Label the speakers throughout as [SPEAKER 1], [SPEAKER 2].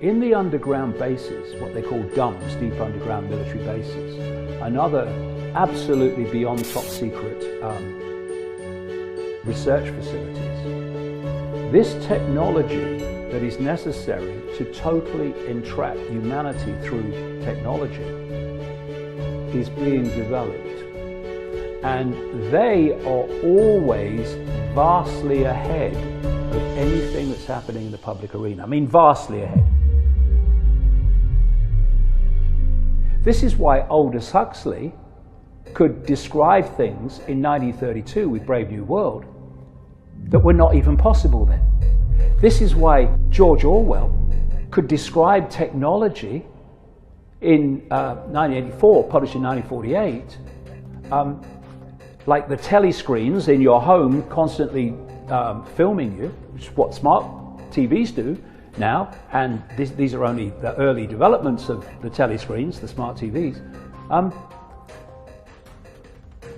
[SPEAKER 1] In the underground bases, what they call DUMBs, deep underground military bases, and other absolutely beyond top secret research facilities, this technology that is necessary to totally entrap humanity through technology is being developed. And they are always vastly ahead of anything that's happening in the public arena. I mean, vastly ahead. This is why Aldous Huxley could describe things in 1932 with Brave New World that were not even possible then. This is why George Orwell could describe technology in 1984, published in 1948, like the telescreens in your home constantly filming you, which is what smart TVs do now, and these are only the early developments of the telescreens, the smart TVs.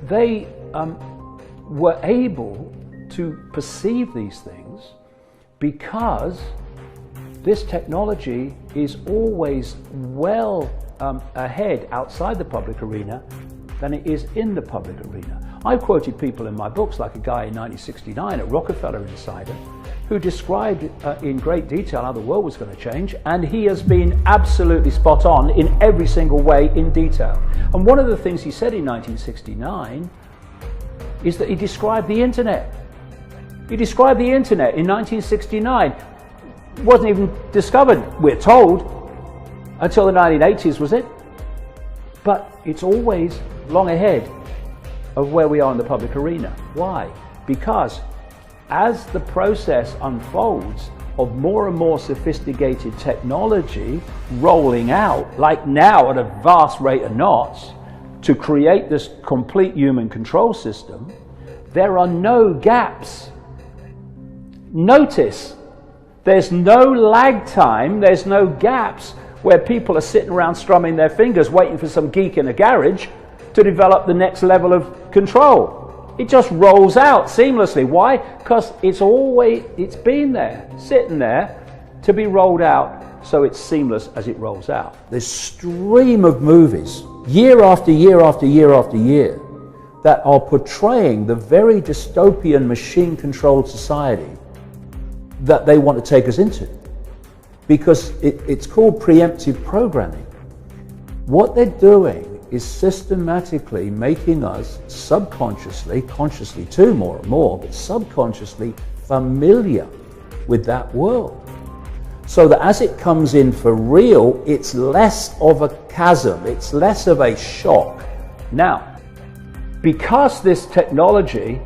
[SPEAKER 1] They were able to perceive these things because this technology is always well ahead outside the public arena than it is in the public arena. I've quoted people in my books, like a guy in 1969 at Rockefeller Insider, who described in great detail how the world was going to change, and he has been absolutely spot on in every single way in detail. And one of the things he said in 1969 is that he described the internet. He described the internet in 1969. It wasn't even discovered, we're told, until the 1980s, was it? But it's always long ahead of where we are in the public arena. Why? Because as the process unfolds of more and more sophisticated technology rolling out, like now at a vast rate of knots, to create this complete human control system, there are no gaps. Notice, there's no lag time, there's no gaps where people are sitting around strumming their fingers waiting for some geek in a garage to develop the next level of control. It just rolls out seamlessly. Why? Because it's been there, sitting there to be rolled out, so it's seamless as it rolls out. This stream of movies, year after year after year after year, that are portraying the very dystopian machine-controlled society that they want to take us into. Because it's called preemptive programming. What they're doing is systematically making us subconsciously, consciously too more and more, but subconsciously familiar with that world. So that as it comes in for real, it's less of a chasm, it's less of a shock. Now, because this technology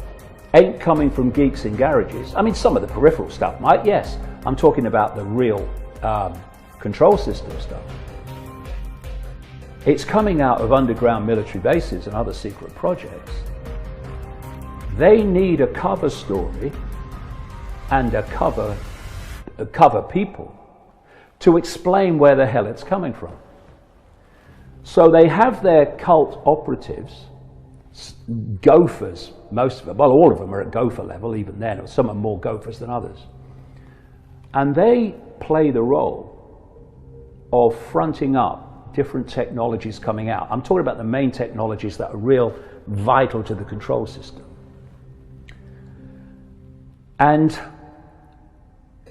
[SPEAKER 1] ain't coming from geeks in garages, I mean, some of the peripheral stuff might, yes. I'm talking about the real control system stuff. It's coming out of underground military bases and other secret projects. They need a cover story and a cover people to explain where the hell it's coming from. So they have their cult operatives, gophers, most of them, well, all of them are at gopher level even then, or some are more gophers than others. And they play the role of fronting up different technologies coming out. I'm talking about the main technologies that are real vital to the control system. And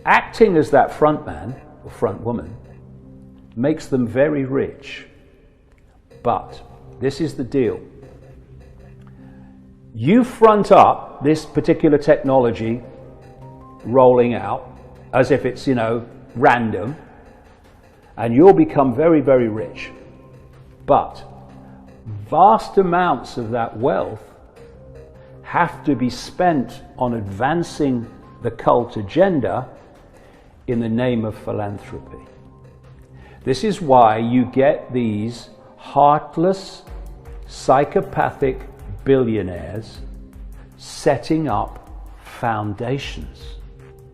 [SPEAKER 1] acting as that front man or front woman makes them very rich. But this is the deal. You front up this particular technology rolling out as if it's, random, and you'll become very, very rich. But vast amounts of that wealth have to be spent on advancing the cult agenda in the name of philanthropy. This is why you get these heartless, psychopathic billionaires setting up foundations.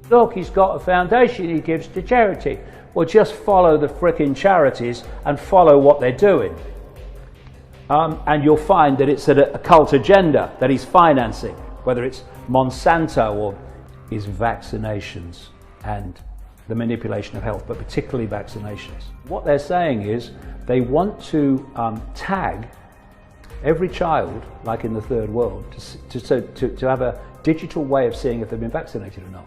[SPEAKER 1] Look, he's got a foundation he gives to charity. Well, just follow the frickin' charities and follow what they're doing. And you'll find that it's a cult agenda that he's financing, whether it's Monsanto or his vaccinations and the manipulation of health, but particularly vaccinations. What they're saying is they want to tag every child, like in the third world, to have a digital way of seeing if they've been vaccinated or not.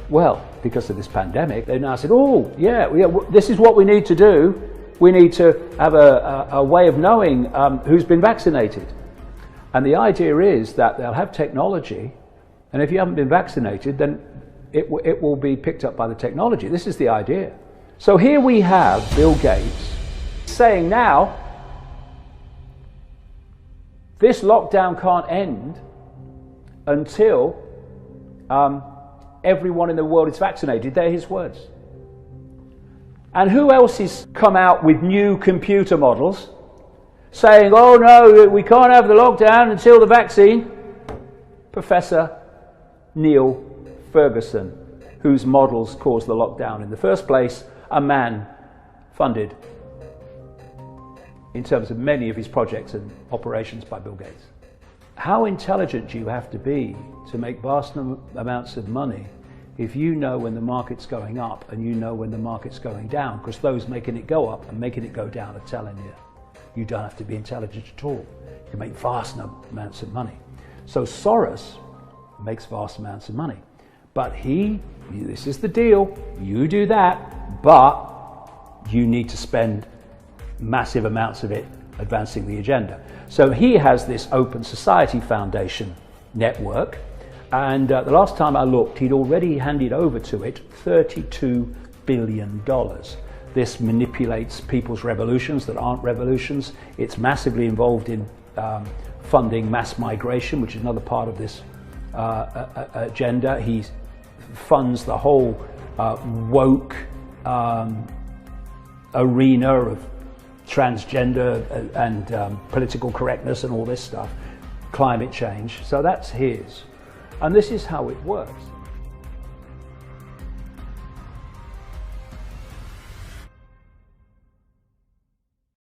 [SPEAKER 1] Well, because of this pandemic, they now said, oh, yeah, this is what we need to do. We need to have a way of knowing who's been vaccinated. And the idea is that they'll have technology, and if you haven't been vaccinated, then it will be picked up by the technology. This is the idea. So here we have Bill Gates saying now, this lockdown can't end until everyone in the world is vaccinated. They're his words. And who else has come out with new computer models saying, oh no, we can't have the lockdown until the vaccine? Professor Neil Ferguson, whose models caused the lockdown in the first place, a man funded in terms of many of his projects and operations by Bill Gates. How intelligent do you have to be to make vast amounts of money if you know when the market's going up and you know when the market's going down? Because those making it go up and making it go down are telling you. You don't have to be intelligent at all. You can make vast amounts of money. So Soros makes vast amounts of money. But this is the deal, you do that, but you need to spend massive amounts of it advancing the agenda. So he has this Open Society Foundation network, and the last time I looked, he'd already handed over to it $32 billion. This manipulates people's revolutions that aren't revolutions. It's massively involved in funding mass migration, which is another part of this agenda. He funds the whole woke arena of transgender and political correctness and all this stuff, climate change. So that's his. And this is how it works.